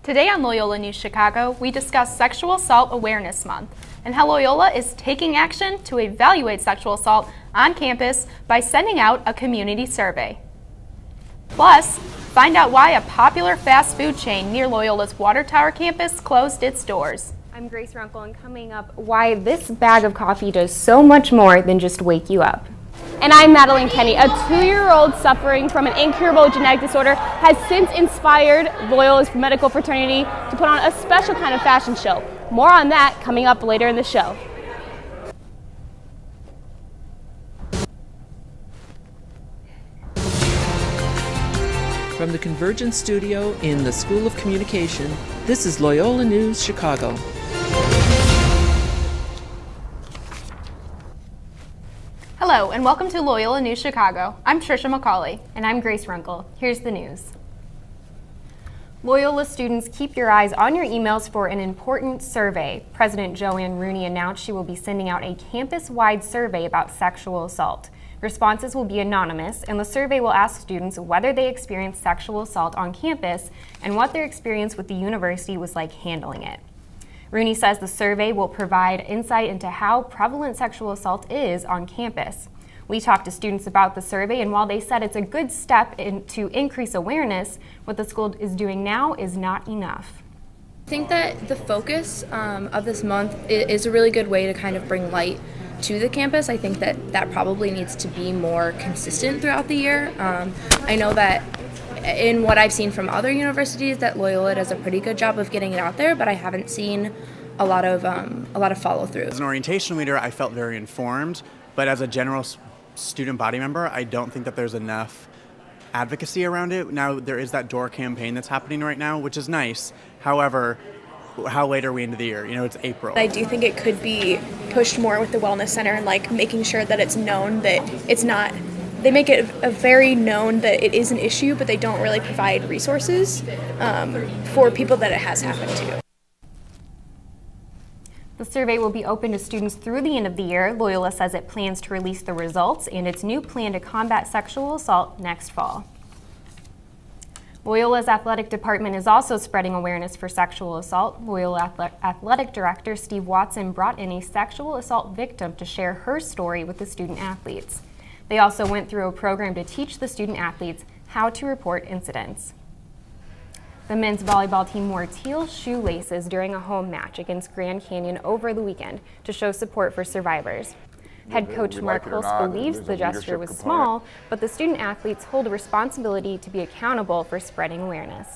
Today on Loyola News Chicago, we discuss Sexual Assault Awareness Month and how Loyola is taking action to evaluate sexual assault on campus by sending out a community survey. Plus, find out why a popular fast food chain near Loyola's Water Tower campus closed its doors. I'm Grace Runkle, and coming up, why this bag of coffee does so much more than just wake you up. And I'm Madeline Kenny. A 2-year-old suffering from an incurable genetic disorder has since inspired Loyola's medical fraternity to put on a special kind of fashion show. More on that coming up later in the show. From the Convergence Studio in the School of Communication, this is Loyola News Chicago. Hello, and welcome to Loyola News Chicago. I'm Trisha McCauley. And I'm Grace Runkle. Here's the news. Loyola students, keep your eyes on your emails for an important survey. President Joanne Rooney announced she will be sending out a campus-wide survey about sexual assault. Responses will be anonymous, and the survey will ask students whether they experienced sexual assault on campus and what their experience with the university was like handling it. Rooney says the survey will provide insight into how prevalent sexual assault is on campus. We talked to students about the survey, and while they said it's a good step to increase awareness, what the school is doing now is not enough. I think that the focus of this month is a really good way to kind of bring light to the campus. I think that probably needs to be more consistent throughout the year. I know that in what I've seen from other universities, that Loyola does a pretty good job of getting it out there, but I haven't seen a lot of follow through. As an orientation leader, I felt very informed, but as a general student body member, I don't think that there's enough advocacy around it. Now there is that door campaign that's happening right now, which is nice. However, how late are we into the year? You know, it's April. I do think it could be pushed more with the wellness center and making sure that it's known that it's not. They make it a very known that it is an issue, but they don't really provide resources for people that it has happened to. The survey will be open to students through the end of the year. Loyola says it plans to release the results and its new plan to combat sexual assault next fall. Loyola's athletic department is also spreading awareness for sexual assault. Loyola Athletic Director Steve Watson brought in a sexual assault victim to share her story with the student athletes. They also went through a program to teach the student athletes how to report incidents. The men's volleyball team wore teal shoelaces during a home match against Grand Canyon over the weekend to show support for survivors. Head coach Mark Hulse believes the gesture was small, but the student athletes hold a responsibility to be accountable for spreading awareness.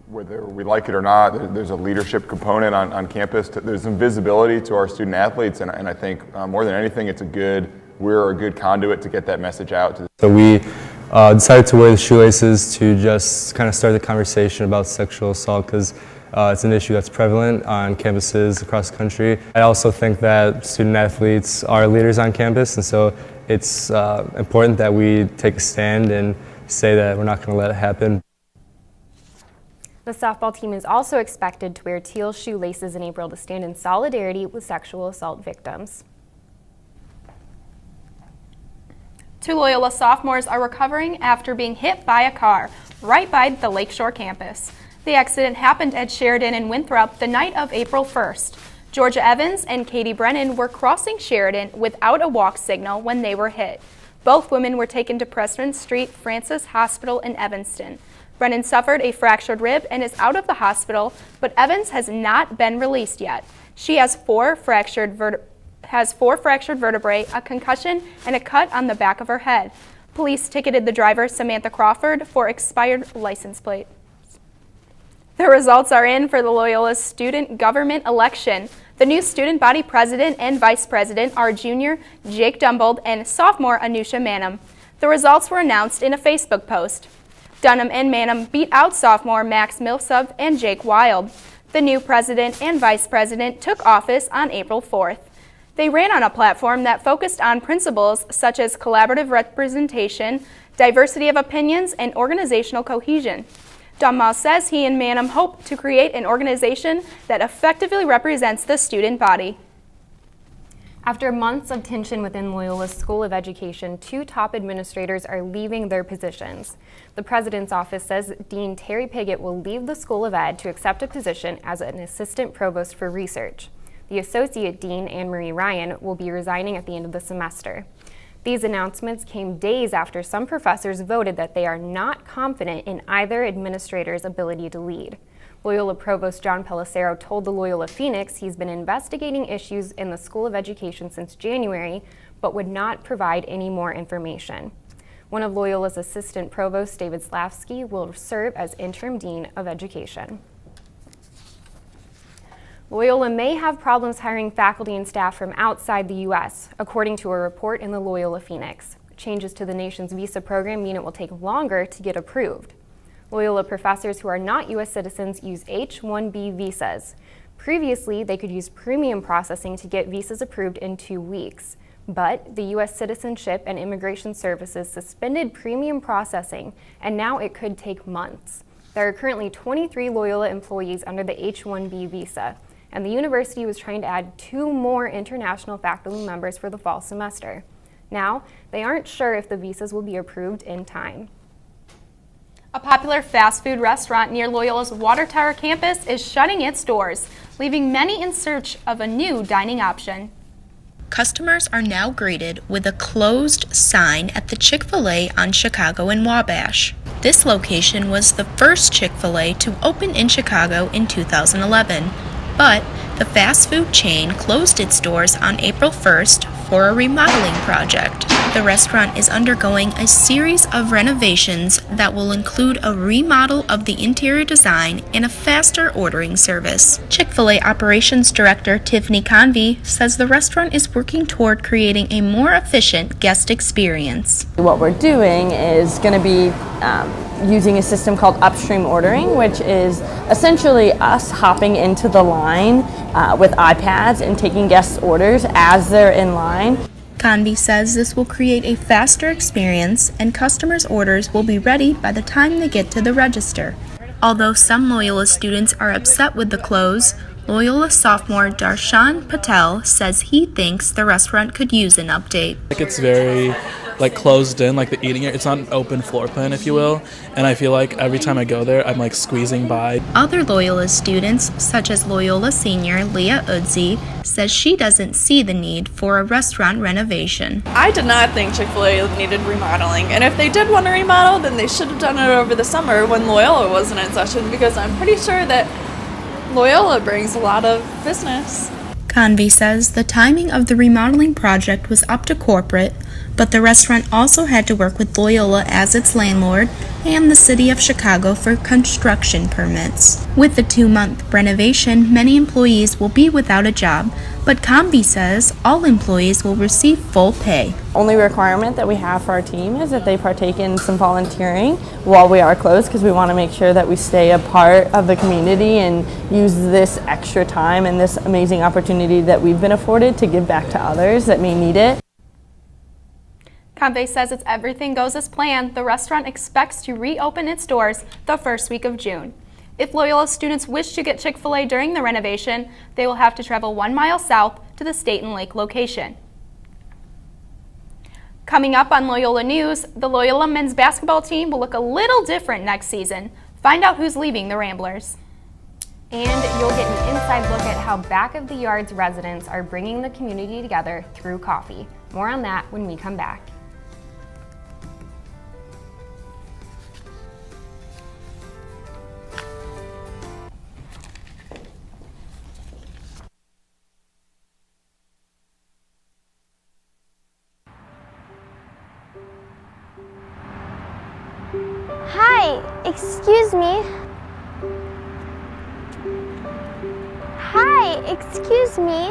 Whether we like it or not, there's a leadership component on campus. There's some visibility to our student athletes, and I think more than anything, we're a good conduit to get that message out. So we decided to wear the shoelaces to just kind of start the conversation about sexual assault, because it's an issue that's prevalent on campuses across the country. I also think that student athletes are leaders on campus, and so it's important that we take a stand and say that we're not going to let it happen. The softball team is also expected to wear teal shoelaces in April to stand in solidarity with sexual assault victims. 2 Loyola sophomores are recovering after being hit by a car right by the Lakeshore campus. The accident happened at Sheridan and Winthrop the night of April 1st. Georgia Evans and Katie Brennan were crossing Sheridan without a walk signal when they were hit. Both women were taken to Preston Street Francis Hospital in Evanston. Brennan suffered a fractured rib and is out of the hospital, but Evans has not been released yet. She has four fractured vertebrae, a concussion, and a cut on the back of her head. Police ticketed the driver, Samantha Crawford, for expired license plate. The results are in for the Loyola student government election. The new student body president and vice president are junior Jake Dumbold and sophomore Anusha Manham. The results were announced in a Facebook post. Dunham and Manham beat out sophomore Max Millsub and Jake Wild. The new president and vice president took office on April 4th. They ran on a platform that focused on principles such as collaborative representation, diversity of opinions, and organizational cohesion. Dunmouse says he and Manham hope to create an organization that effectively represents the student body. After months of tension within Loyola's School of Education, 2 top administrators are leaving their positions. The The president's office says Dean Terry Piggott will leave the School of Ed to accept a position as an assistant provost for research. The associate dean, Anne Marie Ryan, will be resigning at the end of the semester. These announcements came days after some professors voted that they are not confident in either administrator's ability to lead. Loyola Provost John Pellicero told the Loyola Phoenix he's been investigating issues in the School of Education since January, but would not provide any more information. One of Loyola's assistant provosts, David Slavsky, will serve as interim dean of education. Loyola may have problems hiring faculty and staff from outside the U.S., according to a report in the Loyola Phoenix. Changes to the nation's visa program mean it will take longer to get approved. Loyola professors who are not U.S. citizens use H1B visas. Previously, they could use premium processing to get visas approved in 2 weeks. But the U.S. Citizenship and Immigration Services suspended premium processing, and now it could take months. There are currently 23 Loyola employees under the H1B visa, and the university was trying to add 2 more international faculty members for the fall semester. Now, they aren't sure if the visas will be approved in time. A popular fast food restaurant near Loyola's Water Tower campus is shutting its doors, leaving many in search of a new dining option. Customers are now greeted with a closed sign at the Chick-fil-A on Chicago and Wabash. This location was the first Chick-fil-A to open in Chicago in 2011, but the fast food chain closed its doors on April 1st for a remodeling project. The restaurant is undergoing a series of renovations that will include a remodel of the interior design and a faster ordering service. Chick-fil-A Operations Director Tiffany Convey says the restaurant is working toward creating a more efficient guest experience. What we're doing is going to be using a system called upstream ordering, which is essentially us hopping into the line with iPads and taking guests' orders as they're in line. Convey says this will create a faster experience and customers' orders will be ready by the time they get to the register. Although some Loyola students are upset with the close, Loyola sophomore Darshan Patel says he thinks the restaurant could use an update. It's very closed in, the eating area. It's not an open floor plan, if you will, and I feel like every time I go there, I'm squeezing by. Other Loyola students, such as Loyola senior Leah Udzi, says she doesn't see the need for a restaurant renovation. I did not think Chick-fil-A needed remodeling, and if they did want to remodel, then they should have done it over the summer when Loyola wasn't in session, because I'm pretty sure that Loyola brings a lot of business. Convey says the timing of the remodeling project was up to corporate, but the restaurant also had to work with Loyola as its landlord and the city of Chicago for construction permits. With the 2-month renovation, many employees will be without a job, but Convey says all employees will receive full pay. Only requirement that we have for our team is that they partake in some volunteering while we are closed, because we want to make sure that we stay a part of the community and use this extra time and this amazing opportunity that we've been afforded to give back to others that may need it. Convey says if everything goes as planned, the restaurant expects to reopen its doors the first week of June. If Loyola students wish to get Chick-fil-A during the renovation, they will have to travel 1 mile south to the State and Lake location. Coming up on Loyola News, the Loyola men's basketball team will look a little different next season. Find out who's leaving the Ramblers. And you'll get an inside look at how Back of the Yards residents are bringing the community together through coffee. More on that when we come back. Hi, excuse me. Hi, excuse me.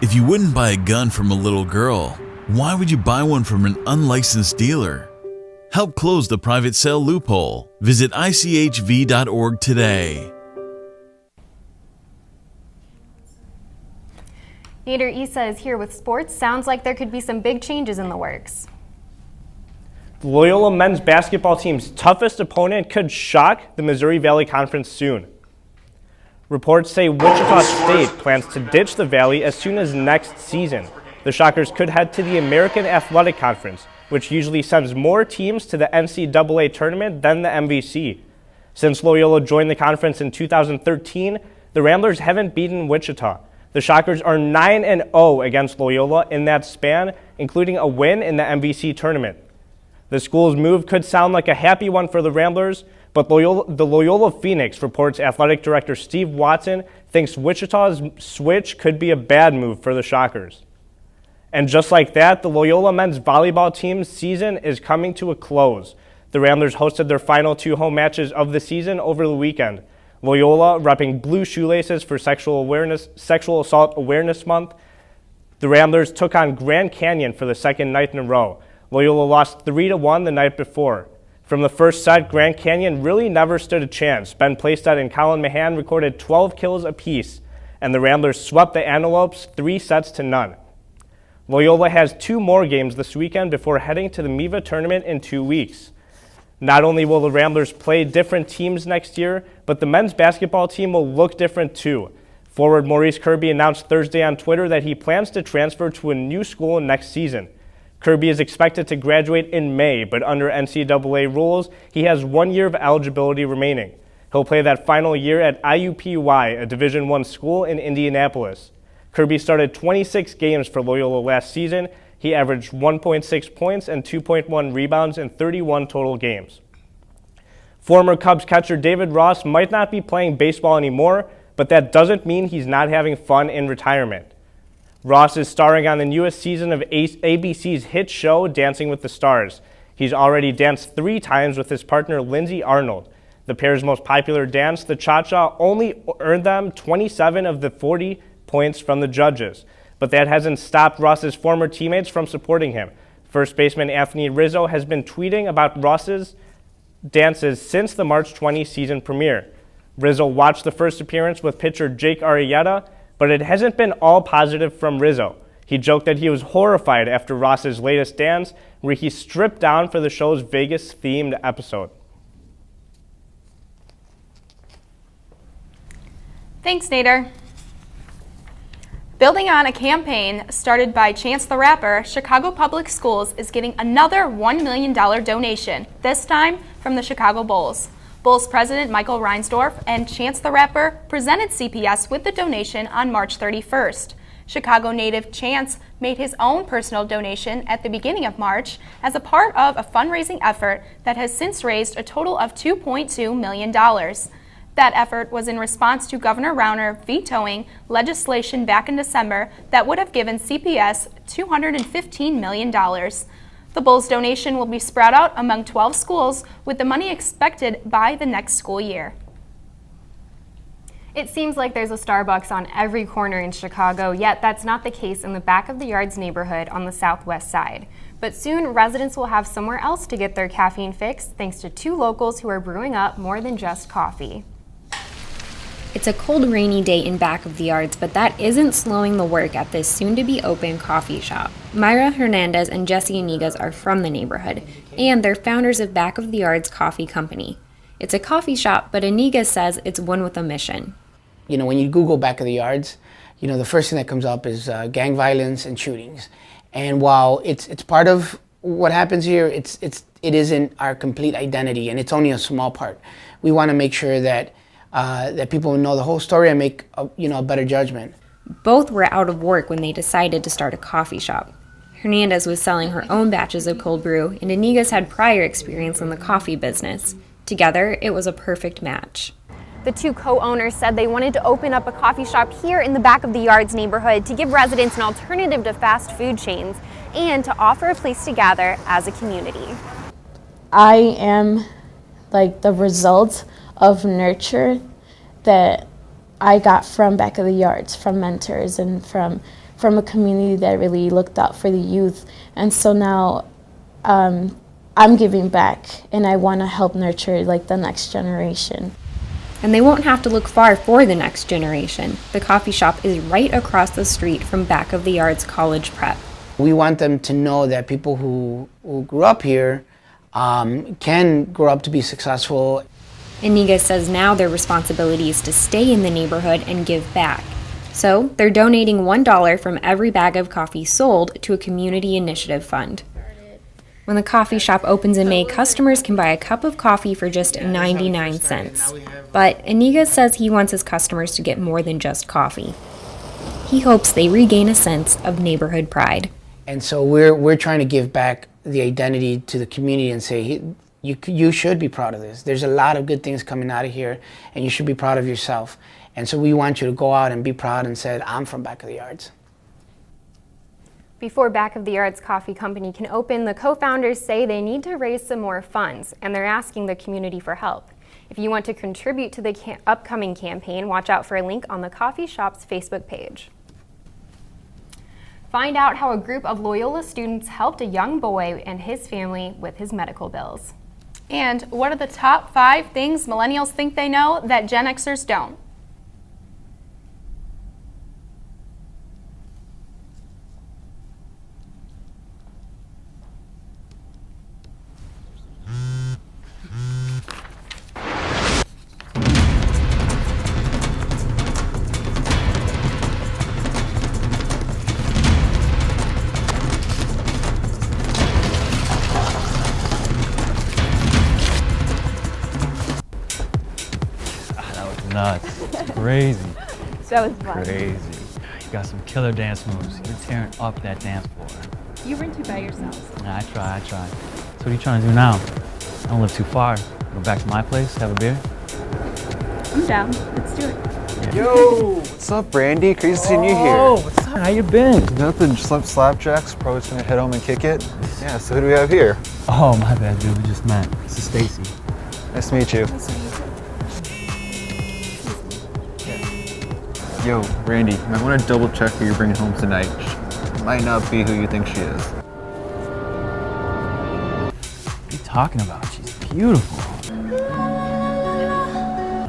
If you wouldn't buy a gun from a little girl, why would you buy one from an unlicensed dealer? Help close the private sale loophole. Visit ICHV.org today. Nader Issa is here with sports. Sounds like there could be some big changes in the works. The Loyola men's basketball team's toughest opponent could shock the Missouri Valley Conference soon. Reports say Wichita State plans to ditch the Valley as soon as next season. The Shockers could head to the American Athletic Conference, which usually sends more teams to the NCAA tournament than the MVC. Since Loyola joined the conference in 2013, the Ramblers haven't beaten Wichita. The Shockers are 9-0 against Loyola in that span, including a win in the MVC tournament. The school's move could sound like a happy one for the Ramblers, but the Loyola Phoenix reports athletic director Steve Watson thinks Wichita's switch could be a bad move for the Shockers. And just like that, the Loyola men's volleyball team's season is coming to a close. The Ramblers hosted their final 2 home matches of the season over the weekend. Loyola repping blue shoelaces for Sexual Assault Awareness Month. The Ramblers took on Grand Canyon for the second night in a row. Loyola lost 3-1 the night before. From the first set, Grand Canyon really never stood a chance. Ben Plaisted and Colin Mahan recorded 12 kills apiece, and the Ramblers swept the Antelopes 3-0. Loyola has 2 more games this weekend before heading to the MIVA tournament in 2 weeks. Not only will the Ramblers play different teams next year, but the men's basketball team will look different too. Forward Maurice Kirby announced Thursday on Twitter that he plans to transfer to a new school next season. Kirby is expected to graduate in May, but under NCAA rules, he has 1 year of eligibility remaining. He'll play that final year at IUPUI, a Division I school in Indianapolis. Kirby started 26 games for Loyola last season. He averaged 1.6 points and 2.1 rebounds in 31 total games. Former Cubs catcher David Ross might not be playing baseball anymore, but that doesn't mean he's not having fun in retirement. Ross is starring on the newest season of ABC's hit show, Dancing with the Stars. He's already danced 3 times with his partner, Lindsay Arnold. The pair's most popular dance, the Cha-Cha, only earned them 27 of the 40 points from the judges. But that hasn't stopped Ross's former teammates from supporting him. First baseman Anthony Rizzo has been tweeting about Ross's dances since the March 20 season premiere. Rizzo watched the first appearance with pitcher Jake Arrieta, but it hasn't been all positive from Rizzo. He joked that he was horrified after Ross's latest dance, where he stripped down for the show's Vegas-themed episode. Thanks, Nader. Building on a campaign started by Chance the Rapper, Chicago Public Schools is getting another $1 million donation, this time from the Chicago Bulls. Bulls President Michael Reinsdorf and Chance the Rapper presented CPS with the donation on March 31st. Chicago native Chance made his own personal donation at the beginning of March as a part of a fundraising effort that has since raised a total of $2.2 million. That effort was in response to Governor Rauner vetoing legislation back in December that would have given CPS $215 million. The Bulls donation will be spread out among 12 schools, with the money expected by the next school year. It seems like there's a Starbucks on every corner in Chicago, yet that's not the case in the Back of the Yards neighborhood on the southwest side. But soon, residents will have somewhere else to get their caffeine fix thanks to 2 locals who are brewing up more than just coffee. It's a cold, rainy day in Back of the Yards, but that isn't slowing the work at this soon-to-be-open coffee shop. Myra Hernandez and Jesse Anigas are from the neighborhood, and they're founders of Back of the Yards Coffee Company. It's a coffee shop, but Anigas says it's one with a mission. You know, when you Google Back of the Yards, you know, the first thing that comes up is gang violence and shootings. And while it's part of what happens here, it isn't our complete identity, and it's only a small part. We want to make sure that people know the whole story and make a better judgment. Both were out of work when they decided to start a coffee shop. Hernandez was selling her own batches of cold brew, and Anigas had prior experience in the coffee business. Together, it was a perfect match. The 2 co-owners said they wanted to open up a coffee shop here in the Back of the Yards neighborhood to give residents an alternative to fast food chains and to offer a place to gather as a community. I am like the result of nurture that I got from Back of the Yards, from mentors and from a community that really looked out for the youth. And so now I'm giving back, and I want to help nurture like the next generation. And they won't have to look far for the next generation. The coffee shop is right across the street from Back of the Yards College Prep. We want them to know that people who grew up here can grow up to be successful. Iniga says now their responsibility is to stay in the neighborhood and give back. So they're donating $1 from every bag of coffee sold to a community initiative fund. When the coffee shop opens in May, customers can buy a cup of coffee for just 99 cents. But Iniga says he wants his customers to get more than just coffee. He hopes they regain a sense of neighborhood pride. And so we're trying to give back the identity to the community and say, you should be proud of this. There's a lot of good things coming out of here, and you should be proud of yourself. And so we want you to go out and be proud and say, I'm from Back of the Yards. Before Back of the Yards Coffee Company can open, the co-founders say they need to raise some more funds, and they're asking the community for help. If you want to contribute to the upcoming campaign, watch out for a link on the coffee shop's Facebook page. Find out how a group of Loyola students helped a young boy and his family with his medical bills. And what are the top 5 things millennials think they know that Gen Xers don't? Nuts. It's crazy. That was fun. Crazy. You got some killer dance moves. You're tearing up that dance floor. You were too by yourselves. Nah, I try. So what are you trying to do now? I don't live too far. Go back to my place, have a beer? I'm down. Let's do it. Yo, what's up, Brandy? Crazy seeing you here. Oh, what's up? How you been? Nothing, just some slapjacks. Probably just gonna head home and kick it. Yeah, so who do we have here? Oh, my bad, dude. We just met. This is Stacy. Nice to meet you. Yo, Randy, you might want to double check who you're bringing home tonight. She might not be who you think she is. What are you talking about? She's beautiful.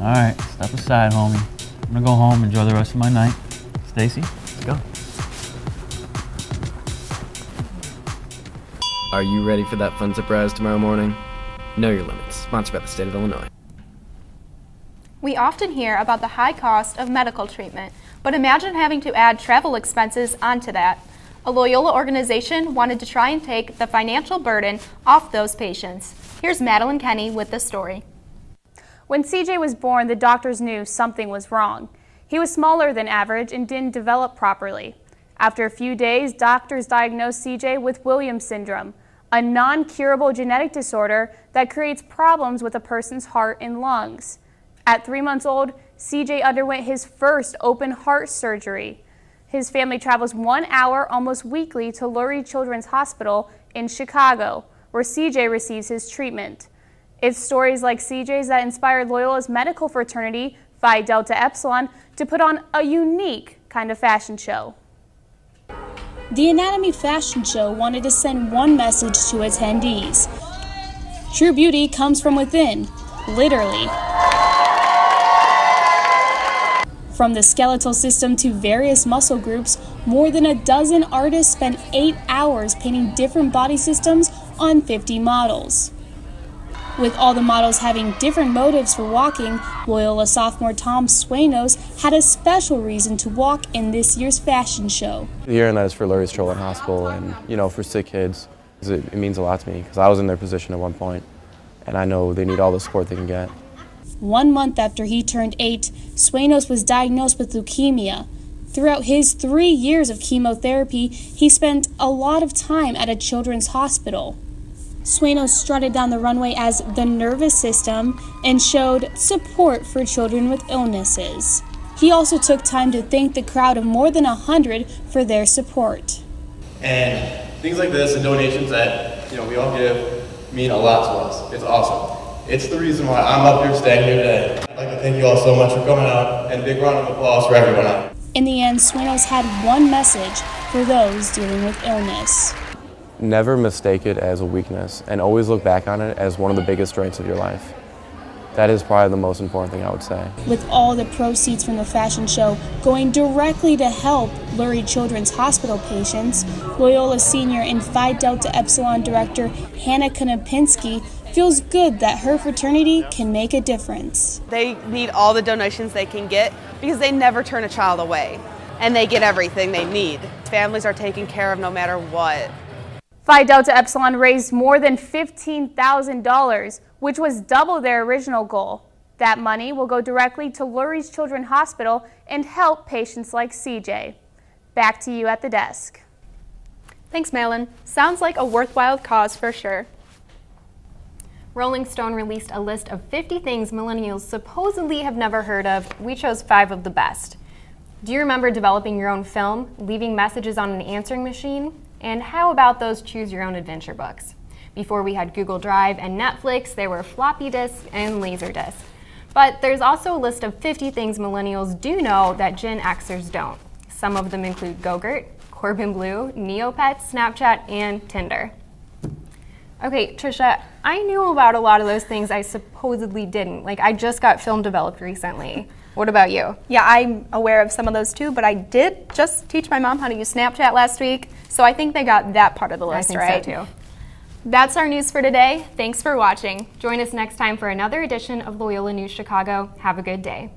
All right, step aside, homie. I'm gonna go home, enjoy the rest of my night. Stacy, let's go. Are you ready for that fun surprise tomorrow morning? Know Your Limits, sponsored by the state of Illinois. We often hear about the high cost of medical treatment, but imagine having to add travel expenses onto that. A Loyola organization wanted to try and take the financial burden off those patients. Here's Madeline Kenny with the story. When CJ was born, the doctors knew something was wrong. He was smaller than average and didn't develop properly. After a few days, doctors diagnosed CJ with Williams syndrome, a non-curable genetic disorder that creates problems with a person's heart and lungs. At 3 months old, CJ underwent his first open heart surgery. His family travels 1 hour almost weekly to Lurie Children's Hospital in Chicago, where CJ receives his treatment. It's stories like CJ's that inspired Loyola's medical fraternity, Phi Delta Epsilon, to put on a unique kind of fashion show. The Anatomy Fashion Show wanted to send one message to attendees. True beauty comes from within, literally. From the skeletal system to various muscle groups, more than a dozen artists spent 8 hours painting different body systems on 50 models. With all the models having different motives for walking, Loyola sophomore Tom Swanos had a special reason to walk in this year's fashion show. The year that is for Lurie Children's Hospital, and for sick kids, it means a lot to me because I was in their position at one point, and I know they need all the support they can get. 1 month after he turned 8, Swanos was diagnosed with leukemia. Throughout his 3 years of chemotherapy, he spent a lot of time at a children's hospital. Swanos strutted down the runway as the nervous system and showed support for children with illnesses. He also took time to thank the crowd of more than 100 for their support. And things like this and donations that we all give mean a lot to us. It's awesome. It's the reason why I'm up here staying here today. I'd like to thank you all so much for coming out, and a big round of applause for everyone out. In the end, Swanos had one message for those dealing with illness. Never mistake it as a weakness, and always look back on it as one of the biggest strengths of your life. That is probably the most important thing I would say. With all the proceeds from the fashion show going directly to help Lurie Children's Hospital patients, Loyola Senior and Phi Delta Epsilon Director Hannah Konopinski feels good that her fraternity can make a difference. They need all the donations they can get because they never turn a child away, and they get everything they need. Families are taken care of no matter what. Phi Delta Epsilon raised more than $15,000, which was double their original goal. That money will go directly to Lurie's Children's Hospital and help patients like CJ. Back to you at the desk. Thanks, Malin. Sounds like a worthwhile cause for sure. Rolling Stone released a list of 50 things millennials supposedly have never heard of. We chose 5 of the best. Do you remember developing your own film, leaving messages on an answering machine? And how about those choose your own adventure books? Before we had Google Drive and Netflix, there were floppy disks and Laserdisc. But there's also a list of 50 things millennials do know that Gen Xers don't. Some of them include Go-Gurt, Corbin Bleu, Neopets, Snapchat, and Tinder. Okay, Trisha, I knew about a lot of those things I supposedly didn't. Like, I just got film developed recently. What about you? Yeah, I'm aware of some of those too, but I did just teach my mom how to use Snapchat last week, so I think they got that part of the list right. I think so too. That's our news for today. Thanks for watching. Join us next time for another edition of Loyola News Chicago. Have a good day.